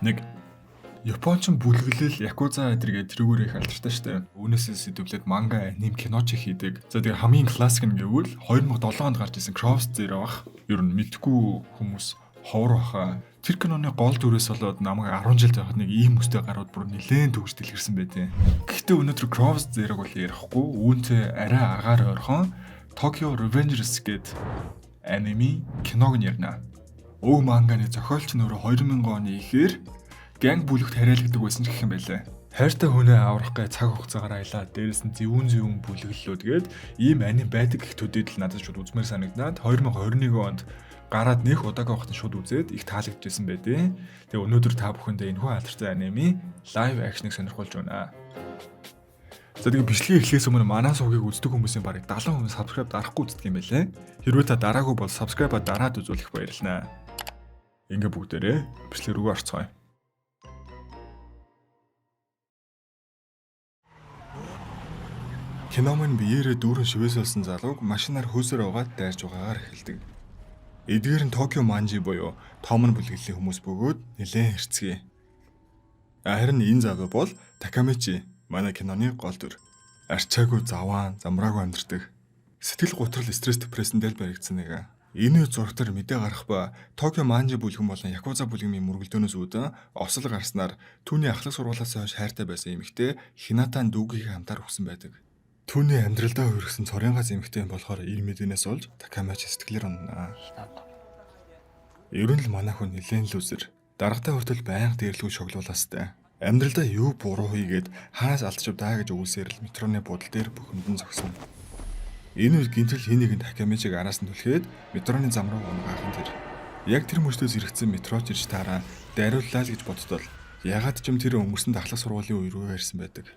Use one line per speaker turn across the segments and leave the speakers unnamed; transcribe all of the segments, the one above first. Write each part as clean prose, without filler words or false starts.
Нэг Япончин бүлэглэл Якуза эдэргээ тэрүүгээр их алдартай штэ. Үүнээсээ сэдвлээд манга, аним, кино ч хийдэг. За тэгээ хамгийн классик нь гэвэл 2007 онд гарч ирсэн Cross Zero бах. Ер нь мэдгүй хүмүүс ховор баха. Тэр киноны гол дүрээс болоод намайг 10 жил байхад нэг ийм өстэй гарууд бүр нэлээд төгс дэлгэрсэн байдیں۔ Гэхдээ өнөөдөр Cross Zero-г бол ярихгүй. Үүнтэй арай агаар ойрхон Tokyo Revengers гээд аниме киног нь ярина. Өг манганы зохиолч нь өөрөө 2000 оны ихээр гэнг бүлэгт хариалагддаг байсан ч гэх юм байлаа. Хайртай хүнээ аврах гэ цаг хугацаагаар аялаа. Дээрээс нь зэвүүн бүлэглэлүүд гээд ийм аним байдаг гэх төдийд л надад шууд үзмээр санагдаад 2021 онд гараад нэх удаагаа вахтан шууд үзээд их таалагдчихсан байдیں۔ Тэгээ өнөөдөр та бүхэндээ энэхүү алдартай аниме лайв акшныг сонирхолж байна. За тэгээ бичлэгийн эхлээс өмнө манай сувгийг үздэг хүмүүсийн бараг 70% subscribe дарахгүй үздэг юм байлээ. Хэрвээ та дараагүй бол subscribe-а дараад үзүүлэх баярлалаа. Ингээ бүгдээрээ бичлэг рүү орцгоё. Киномын биеэрээ дүүрэн шивээс олсон залууг машинаар хөөсөр угаад дайрж байгаагаар эхэлдэг. Эдгээр нь Токио Манжи буюу Томон бүлэглэлийн хүмүүс бөгөөд нэлээд хэрцгий. Харин энэ залуу бол Такамичи, манай киноны гол дүр. Арчаагүй заваан, замраагүй амьдэрдэг. Сэтгэл готрол, стресс, депрессэндэл баригдсан нэг. Энэ зургатаар мэдээ гарах ба Токио Манжи бүлгэн болон Якуза бүлгийн мөргөлдөөнөөс үүдэн осол гарснаар түүний ахлах сургуулиас хойш хайртай байсан эмэгтэй Хинатан дүүгийн хамтаар өгсөн байдаг. Түүний амьдралдаа хүрсэн цорын газ эмэгтэй болохоор ир мэдэнээс олж Такамичи сэтгэлээр унана. Ер нь л манай хүн нэлээд лүзэр. Даргатай хүртэл байнга дээрлгүй шоглуулаастай. Амьдралдаа юу буруу хийгээд хаанаас алдчихвдаа гэж өгүүлсээр л метроны буудал дээр бухимдан зогсон. Энэ үед гинтэл хий нэгэн Такамичиг араас нь түлхээд метроны зам руу унгаахан тэр. Яг тэр мөчтөөс иргэсэн метроч ирж таараа дайрууллаа л гэж боддол. Ягаад ч юм тэр өнгөрсөн дахлах сургуулийн үе рүү ирсэн байдаг.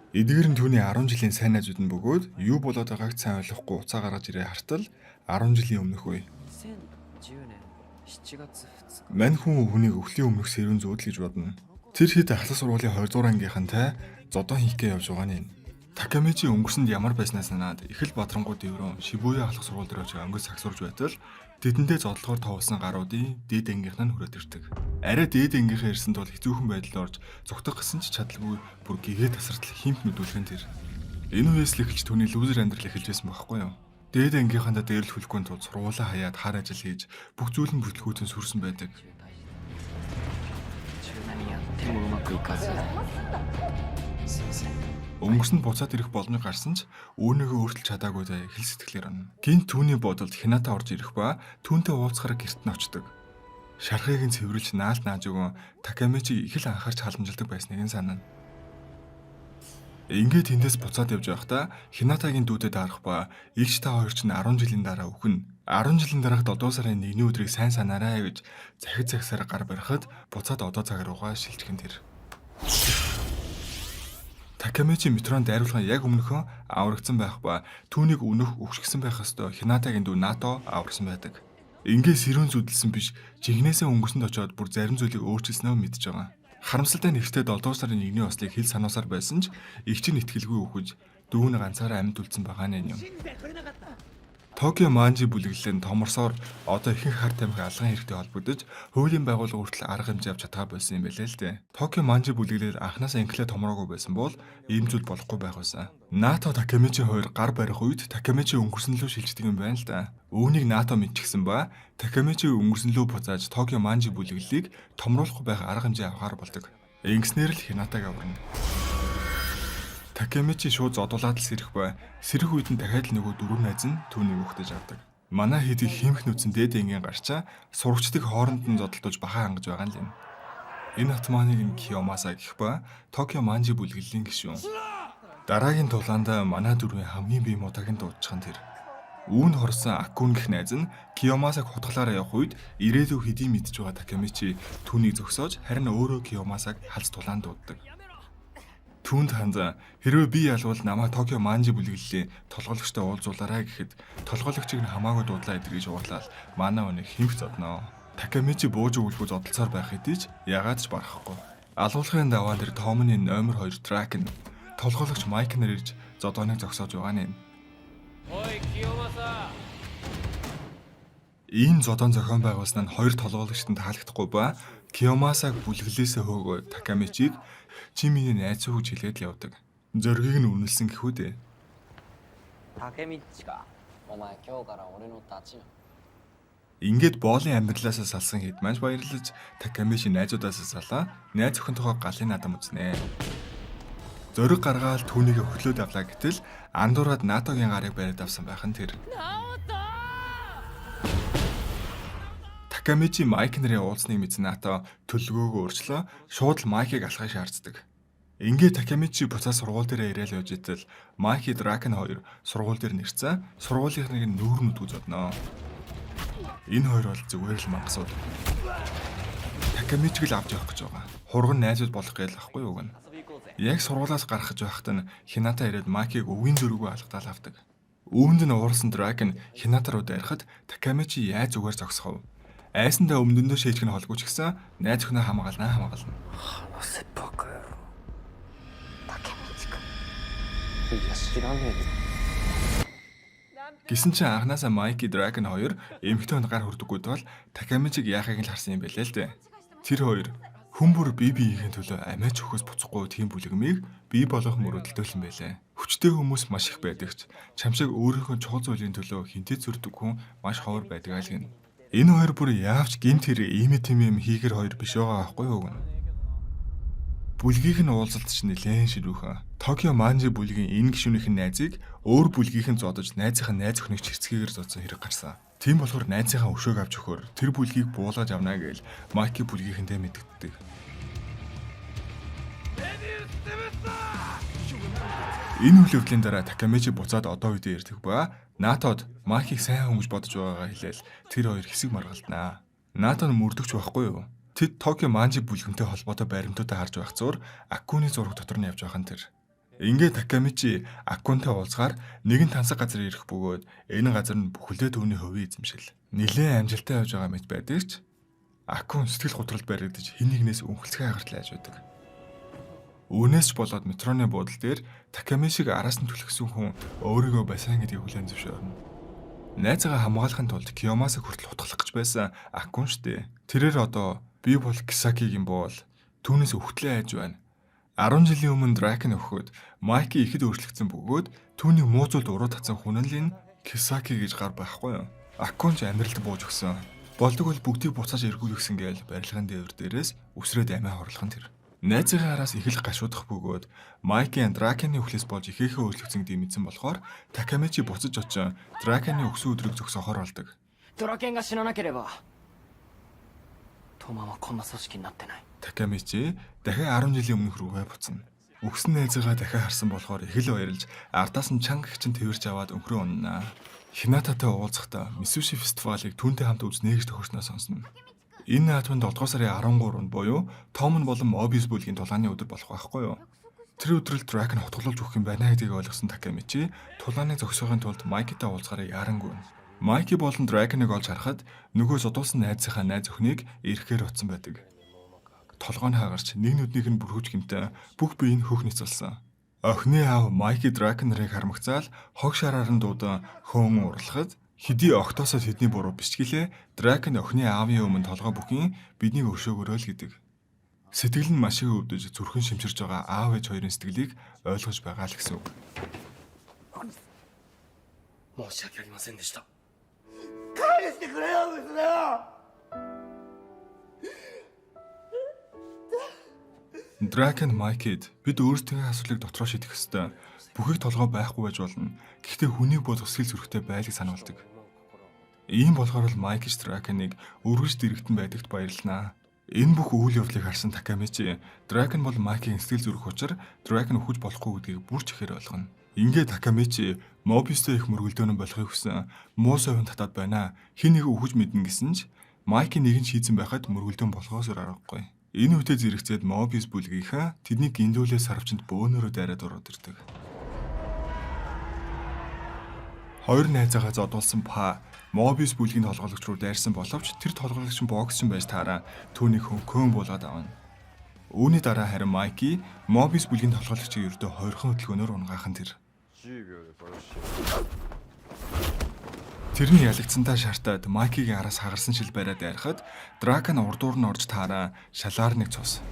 Эдгээр нь түүний 10 жилийн сайн найзууд нь бөгөөд юу болоод байгааг сайн ойлгохгүй уцаа гаргаж ирээ хартал 10 жилийн өмнөх үе. Мань хүн хүнийг өвлийн өмнөх сэрүүн зөөд л гэж бодно. Тэр хэд ахлах сургуулийн 20 дугаар ангийнхантай зодоо хийхгээ явж байгаа нь. Такамичи өнгөрсөнд ямар байснаас санаад их л бадрангууд дэврэн Шибуя ахлах сургууль дээр очиж өнгөс сагсурж байтал тэдэндээ зодлохоор товлсон гаруудын дээд ангийнх нь хүрээд ирдэг. Арай дээд ангийнхаа ирсэнд бол хэцүүхэн байдалд орж зүгтэх гэсэн ч чадалгүй бүр гэгээ тасартал химт нүдүүлгэн тэр. Энэ үеэс л эхэлж түүний лүүзер амьдрал эхэлж байсан байхгүй юу? Дээд ангийнхандаа дээрлэхүүлэхгүй тул сургуулаа хаяад хар ажил хийж бүх зүйл нь бүтлгүүтэн сүрсэн байдаг. Өнгөрсөнд буцаад ирэх боломж гарсан ч өөрнийгөө өөрчилж чадаагүй даа хэл сэтгэлээр онно. Гинт түүний бодолд Хината орж ирэх ба түүнтэй уулзахаар гэрт нь очдог. Шархыг нь цэвэрлж наалт нааж өгөн Такамичи их л анхаарч халамжилдаг байсныг нь санана. Ингээд тэндээс буцаад явж байхдаа Хинатагийн дүүдэд дарах ба эгч та хоёр ч 10 жилийн дараа үхэн. 10 жилийн дараах 7 сарын 1-ний өдрийг сайн санаарай гэж захид загсаар гар барихад буцаад одоо цаг руугаа шилжихэн тэр. Такамичи метронд дайруулгын яг өмнөхөн аврагдсан байх ба түүнийг өнөх өгшгсөн байх ёстой Хинатагийн дүү Нато аварсан байдаг. Ингээд сэрүүн зүдэлсэн биш жигнэсээ өнгөрсөнд очоод бүр зарим зүйлийг өөрчилснөө мэдж байгаа. Харамсалтай нь ихтэй 7 сарын 1-ний ослыг хэл санаасаар байсан ч их чинь итгэлгүй өгөж дүүн ганцаараа амьд үлдсэн байгаа нь юм. Токио Манжи бүлэглэл нь томорсоор одоо ихэнх хар тамхи алган хэрэгтэй холбогдож хуулийн байгууллага хүртэл арга хэмжээ авч чадгаа байсан юм байлээ л дээ. Токио Манжи бүлэглэл анхнаасаа инхлээ томроогүй байсан бол ийм зүйл болохгүй байх байсан. Нато Такамичи хоёр гар барих үед Такамичи өнгөрсөн лөө шилждэг юм байна л да. Үүнийг Нато мэдчихсэн ба Такамичи өнгөрсөн лөө буцааж Токио Манжи бүлэглэлийг томруулахгүй байх арга хэмжээ авахар болдог. Ингэснээр л Хинатаг аварна. Такамичи шууд зодуулаад л сэрэх бай. Сэрэх үед нь дахиад л нөгөө дөрөв найз нь түүнийг өгтөж авдаг. Манай хийдийг хиймх нүцэн дээд ангийн гарчаа сурагчдыг хооронд нь зодтолдуулж бахаа хангаж байгаа юм. Энэ атманыг нь Киомаса гэх ба Токио Манжи бүлэглэлийн гишүүн. Дараагийн тулаанд манай дөрвийн хамгийн бие мутагийн дуудчихсан тэр. Үүнд хорсон Акун гэх найз нь Киомасаг хутгалаараа явах үед ирээдүйг хэдий мэдж байгаа Такамичи түүнийг зөксөж харин өөрөө Киомасаг халз тулаанд дууддаг. Түүнд ханза хэрвээ би ялвал намайг Токио Манжи бүлэглэлийн толгойлогчтой уулзуулаарай гэхэд толгойлогчийг нь хамаагүй дуудлаа эдгэж уурлал манай өнийг хинх зодноо. Такамичи бууж өгүүлэхгүй зодолцоор байх хэдий ч ягаад ч барахгүй. Алуулгын даваа дээр Томны номер 2 трак нь толгойлогч Майк нар ирж зод お ныг зогсоож байгаа нь. Ой, Киомаса. Ийм зодон зохион байгуулсан нь хоёр толгойлогчдод таалагдахгүй ба Киомасаг бүлэглээсээ хөөгөө Такамичиг чи миний найз шүү гэж хэлээд явдаг. Зоргийг нь үнэлсэн гэхүү дээ.
竹道か。お前今日から俺のダチな。
Ингээд боолын амьдралаасаа салсан хэд маш баярлаж Такамичи найзуудаасаа салаа найз охинтойгоо галын надам үзнэ. Зориг гаргаад түүнийг өглөөд авлаа гэтэл андуураад Натогийн гарыг бариад авсан байх нь тэр. Такамичи Майк нарын уулзныг мэдсэн Нато төлөвлөгөөгөө өөрчлөө шууд л Майкийг алахыг шаарддаг. Ингээд Такамичи буцаа сургууль дээр ирээл явж итэл Майки Дракен хоёр сургууль дээр нэрцэн сургуулийнхныг нүүрнүүд үзодноо. Энэ хоёр бол зүгээр л мангасууд. Такамичиг л авч явах гэж байгаа. Хурган найзууд болох гээл ахгүй юу гэнэ. Яг сургуулаас гарах гэж байхад нь Хината ирээд Майкийг өвгийн зөрүүгөө алгадаал авдаг. Үүнд нь уурсан Дракен Хината руу дайрахад Такамичи яаж зүгээр зогсохов. Айсандаа өмнөндөө шийдэх нь холгүй ч гэсэн найз өхнөө хамгаална.
話せバカ野郎。竹道か。いや知らねえよ。
Гэсэн чинь анханасаа Майки Дракен хоёр эмхтэн гар хүрдэггүйд бол Такамичиг яахыг л харсан юм байлээ л дээ. Тэр хоёр хүн бүр бие биеийн төлөө амиач өхөөс буцахгүй тийм бүлэгмийг бие болгох мөрөдөлтөөлсөн байлээ. Хүчтэй хүмүүс маш их байдаг ч чамшиг өөрийнхөө чухал зүйлийн төлөө хинтээ зүрдэг хүн маш ховор байдаг айл гин. Энэ хоёр бүр яавч гинт хэрэг ийм хийгэр хоёр биш байгаа аахгүй юу гэн. Бүлгийнх нь уулзалт ч нэлээд ширүүхэн. Токио Манжи бүлгийн энэ гишүүнийхэн найзыг өөр бүлгийнхэн зодож найзынхаа найз өхнийг чирцгээгээр зодсон хэрэг гарсан. Тийм болохоор найзынхаа өшөөг авч өгөхөөр тэр бүлгийг буулгаж авна гэж Майки бүлгийнхэндээ мэдгддэг. Энэ үйл явдлын дараа Такамичи буцаад одоо үедээ ирдэг ба Натод Майкийг сайн хүн гэж бодож байгаагаа хэлээл тэр хоёр хэсэг маргалдана. Нато нь мөрдөгч байхгүй юу? Тэд Токио Манжи бүлгэнтэй холбоотой баримтуудаа харж байх зур Акуны зураг дотор нь явж байгаа нь тэр. Ингээд Такамичи Акунтай уулзгаар нэгэн тансаг газар ирэх бөгөөд энэ газар нь бүхэлдээ түүний хувийн эзэмшил. Нилээн амжилттай явж байгаа мэт байдаг ч Акун сэтгэл готролд баригдаж хин нэгнээс үнхэлцгээ хагартал айж байдаг. Үүнээс ч болоод метроны буудлын дээр Такамичиг араас нь түлхсэн хүн өөрийгөө байсан гэдгийг хүлээн зөвшөөрнө. Найзаагаа хамгаалахын тулд Киомасыг хүртэл хутгалах гэж байсан Акун штэ. Тэрээр одоо би бол Кисакигийн боол түүнээс өвхтлээ айж байна. 10 жилийн өмнө Дракен өгөхөд Майки ихэд өөрчлөгдсөн бөгөөд түүнийг муу зүйлд уруу татсан хүн нь л Кисаки гэж гар байхгүй юу? Акун ч амьдралд бууж өгсөн. Болдог бол бүгдийг буцааж эргүүлсэн гээл барилгын дээвэр дээрээс үсрээд амиа хорлох нь тэр. Найзынхаа араас их л гашуудах бөгөөд Майкийн Дракены өхлөөс болж ихээхээ өөрчлөгдсөн гэдэг мэдсэн болохоор Такамичи буцаж очиж Дракены өксөн өдрийг зогсоохоор болдог.
ドラケンが死ななければトマはこんな組織になってない。
Такамичи дахин 10 жилийн өмнөх рүүгээ буцна. Өгсөн найзаагаа дахин харсан болохоор их л баярлж ардаас нь чанга гिचэн тэрвэрч аваад өнхрөө уннаа. Хинататай уулзахдаа Мисуши фестивалыг түүнтэй хамт үзнэ гэж тохирсноо сонсно. Энэ наадмын 7 дугаар сарын 13-нд буюу Томон болон Мобис бүлгийн тулааны өдөр болох байхгүй юу? Тэр өдрөл Дракен хотголуулж өгөх юм байна гэдгийг ойлгосон Такамичи тулааныг зогсоохын тулд Майкитай уулзгаараа яарангүй. Майки болон Дракеныг олж харахад нөгөө зодуулсан найзынхаа найз өхнийг ирэхээр утсан байдаг. Толгойн хаагарч нэг нүднийх нь бүрхүүж гимтэй бүх бие нь хөөх ницэлсэн. Охины аав Майки Дракен нарыг хармагцаал хог шараар нь дуудан хөөн урлахад хэдий октоосоо тэдний буруу бичгэлээ Дракен охины аавын өмнө толгой бүхийн биднийг өршөөгөрөө л гэдэг. Сэтгэл нь маш их өвдөж зүрхэн шимчирж байгаа аав ээж хоёрын сэтгэлийг ойлгож байгаа л гэсэн үг.
申し訳ありませんでした。
返してくれよ娘を。
Дракен Майкид бид өөрсдийнхээ асуудлыг дотроо шийдэх ёстой. Бүхийг толгой байхгүй байж болно. Гэхдээ хүнийг бодох сэтгэл зүрхтэй байлыг сануулдаг. Ийм болохоор л Майкич Дракеныг өргөж дэрэгтэн байдагт баярлнаа. Энэ бүх үйл явдлыг харсан Такамичи Дракен бол Майкийн сэтгэл зүрх учир Дракен өхөж болохгүй гэдгийг бүр ч ихээр ойлгоно. Ингээд Такамичи Мобистэй их мөргөлдөөнө болохыг хүсэн муу совин татаад байна. Хин нэг өхөж мэднэ гэсэн ч Майки нэгэн шийдсэн байхад мөргөлдөөн болохоос аргагүй. Энэ үедээ зэрэгцээд Мобис бүлгийнхаа тэдний гиндүүлээ сарвчанд бөөнөрөө дайраад ороод ирдэг. Хоёр найзаагаа зодуулсан Па Мобис бүлгийн толгойлогч руу дайрсан боловч тэр толгойлогч нь боксчин байж таараа түүнийг хөнкөн буулгаад авна. Үүний дараа харин Майки Мобис бүлгийн толгойлогчийг ердөө хоёрхан хөдөлгөөнөөр унгаахан тэр. Тэрний ялагдсантай шартаад Майкигийн араас хагарсан шил бариад ярихад Дракон урдуур нь орж таараа шалаар нэг цус.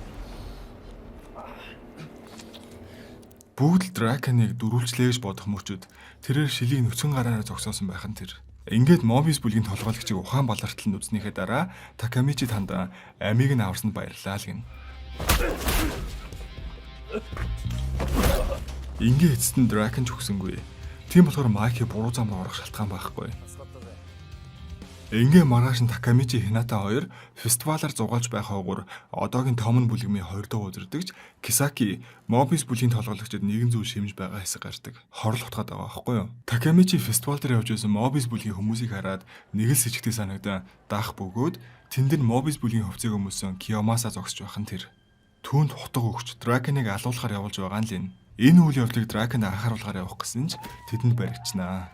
Бүгд л Драконыг дөрвөлжлээ гэж бодох мөчөд тэрээр шилийг нүцгэн гараараа зогсоосон байх нь тэр. Ингээд Мобис бүлгийн толгойлогчийг ухаан балартал нь үзнийхээ дараа Такамичи танд амийг нь аварсанд баярлалаа л гин. Ингээд эцэст нь Дракон ч өгсөнгүй. Тийм болохоор Майки буруу замд орох шалтгаан байхгүй. Ингээ маргааш нь Такамичи Хината хоёр фестивалаар зугаалж байх хойгоор одоогийн Томон бүлгмийн 2 дахь удирдагч Кисаки Мобис бүлгийн толгойлогчид нэгэн зүйл шимж байгаа хэсэг гардаг. Хорл утгаад байгаа байхгүй юу? Такамичи фестивал дээр явж байсан Мобис бүлгийн хүмүүсийг хараад нэг л сэжигтэй санагдаа даах бөгөөд тэнд нь Мобис бүлгийн хувьцааг өмсөн Киомаса зогсож байх нь тэр. Түүнд хутга өгч Драконыг алуулахаар явуулж байгаа нь л энэ. Энэ үйл явдлыг Драконд анхааруулахаар явах гэсэн ч тэдэнд баригчнаа.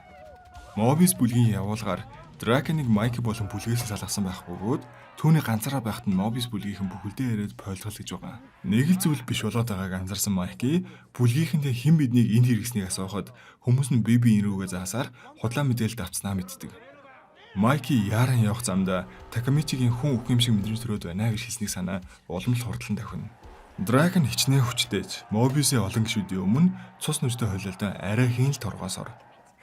Мобис бүлгийн явуулгаар Драконыг Майки болон бүлгээс салгасан байх бөгөөд түүний ганцаараа байхад нь Мобис бүлгийнхэн бүхэлдээ яриад пойлгол гэж байгаа. Нэг л зүйл биш болоод байгааг анзаарсан Майки бүлгийнхэндээ хэн биднийг энд хэрэгснийг асуухад хүмүүс нь бие рүүгээ заасаар худлаа мэдээлэл авцснаа мэддэг. Майки яаран явах замдаа Такамичигийн хүн үх юм шиг мэдрэмж төрөөд байна гэж хэлснийг санаа улам л хурдлан давхина. Дракон хичнээн хүчтэйж Мобисийн олон гишүүдийн өмнө цус нүжтэй хойлолтой арай хийн л торгоос ор.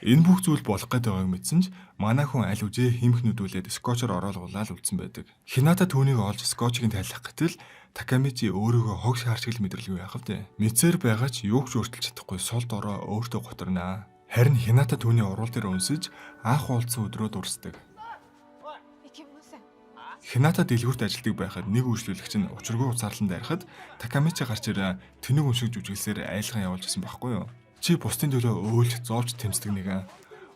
Энэ бүх зүйл болох гээд байгааг мэдсэн ч манай хүн аль үжээ химх нүдүүлээд скотчор ороолгуулаад үлдсэн байдаг. Хината түүнийг олж скотчийг тайлах гэтэл Такамичи өөрийгөө хог шаарчгал мэдрэлгүй яах вэ? Мэдсээр байгаа ч юу ч өөрчилж чадахгүй сул дороо өөртөө готорнаа. Харин Хината түүний уруул дээр өнсөж анх уулзсан өдрөө дурсдаг. Хината дэлгүүрт ажилтдаг байхад нэг үйлчлүүлэгч нь учиргүй уцаарлан дайрахад Такамичи гарч ирээ тэнэг өмшиг жүжиглсээр айлган явуулж исэн байхгүй юу? Чи бусдын төлөө өөлж зоолж тэмцдэг нэг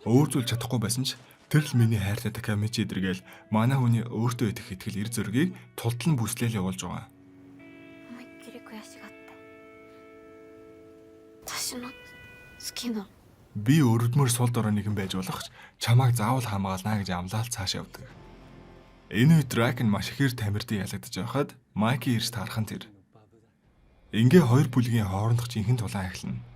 өөр зүйл чадахгүй байсан ч тэр л миний хайртай Такамичи эдэргээл манай хүний өөртөө идэх итгэл эр зөргийг тултал нь бүслээл явуулж байгаа. Би өрөвдмөр сул дорой нэгэн байж болох ч чамайг заавал хамгаалнаа гэж амлаад цааш явдаг. Энэ үед Дракон маш ихээр тамирдын ялагдаж байхад Майки ирж таархан тэр. Ингээ хоёр бүлгийн хоорондох жинхэнэ тулаан эхэлнэ.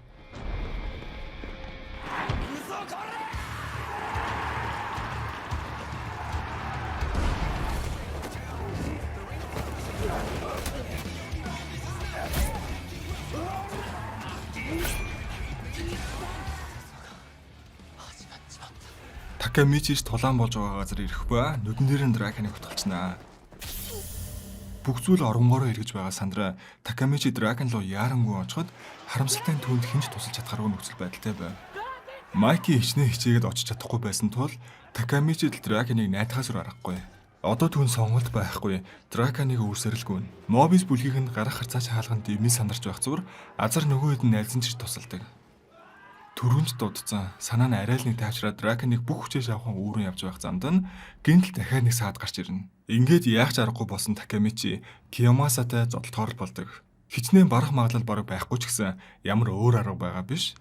Такамичи тулаан болж байгаа газар ирэх ба нүдэн дээр нь Драконыг утгалчнаа. Бүх зүйл оронгороо эргэж байгаа сандраа Такамичи Дракон руу яарангүй очиход харамсалтай түүнд хинж тусалж чадхааргүй нөхцөл байдалтай байв. Майки хичнээн хичээгээд очиж чадахгүй байсан тул Такамичи Драконыг найдахаас өөр аргагүй. Одоо түүн сонголт байхгүй Драконыг өөрсөрлгүй. Мобис бүлгийнх нь гарах харцаач хаалганд дэмий сандарч байх зур азар нөгөө хэд нь найлзан чиж тусалдаг. Түрүүнд дуудсан санаа нь арай л нэг таачраад Драконыг бүх хүчээр авахын үүрэн явж байх замд нь гинтл дахиад нэг саад гарч ирнэ. Ингээд яах ч аргагүй болсон Такамичи Киомасатай зодтолтоор болдог. Хичнээн барах магадлал бараг байхгүй ч гэсэн ямар өөр арга байгаа биш.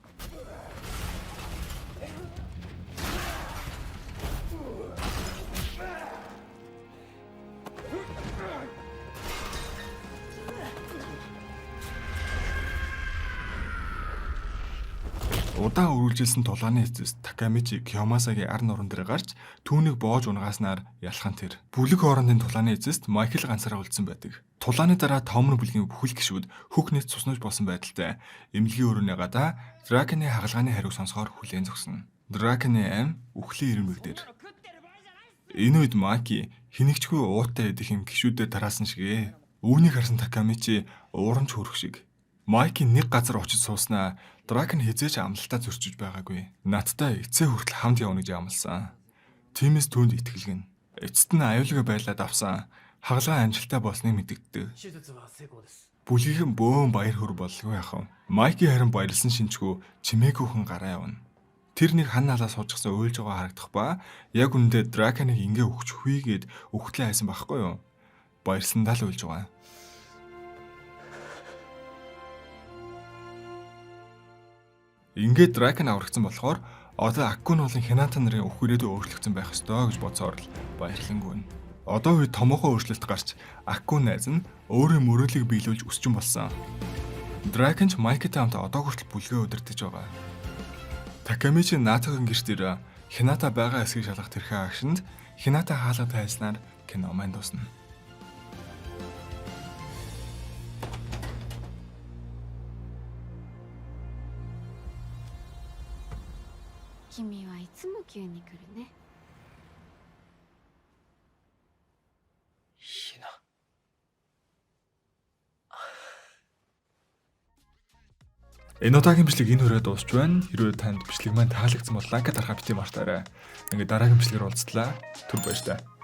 Удаан үргэлжилсэн тулааны эцэст Такамичи Киомасагийн ар нуран дээр гарч түүнийг боож унгааснаар ялхан тэр. Бүлэг хоорондын тулааны эцэст Майкл ганцаараа үлдсэн байдаг. Тулааны дараа Томон бүлгийн бүхэл гишүүд хүүхнээс цуснаж болсон байдалтай эмнэлгийн өрөөний гадаа Драконы хагалгааны хариуг сонсохоор хүлээн зогсоно. Драконы ам үхлийн ирмэгдэр. Энэ үед Майки хинэгчгүй уутай идэх юм гишүүдэд тараасан шигэ. Үүнийг харсан Такамичи уурамч хөрөх шиг. Майки нэг газар очиж сууснаа Дракон хизээч амлалтаа зөрчиж байгаагүй. Надтай эцээ хүртэл хамт явна гэж амласан. Тиймээс түүнд итгэлгэн. Эцэст нь аюулгүй байлаад авсан. Хагалгаа амжилттай болсныг мэдэгддэг. Бүлгийнхэн бөөн баяр хөөр боллоо яхав. Майки харин баярлсан шинжгүй чимээгүйхэн гараа явна. Тэр нэг хан налаа суужчихсан уйлж байгаа харагдах ба яг үнэндээ Драконыг ингээ өгч хүйгээд өгтлээ хайсан байхгүй юу? Баярлсандаа л уйлж байгаа. Ингээд Дракон аврагдсан болохоор одоо Аккун болон Хината нарын өхөрөөдөө өөрчлөгдсөн байх ёстой гэж бодсоор л баярлангуйна. Одоо үед томоохон өөрчлөлт гарч Аккун найз нь өөрийн мөрөөлийг биелүүлж өсчин болсон. Дракон ч Майкитай хамт одоо хүртэл бүлгээ удирдах байгаа. Такамичи Натагийн гэрт ирээ Хината байгаа эсгийг шалгах тэрхүү агшинд Хината хаалга тайснаар кино маань дуусна.
君はいつも急に来るね。
ひな。
Энэ удаагийн бичлэг энэ хүрээд дуусч байна. Хэрвээ танд бичлэг маань таалагдсан бол лайк дарахаа бити мартаарай. Ингээд дараагийн бичлэгээр уулзтлаа. Түр баяр таа.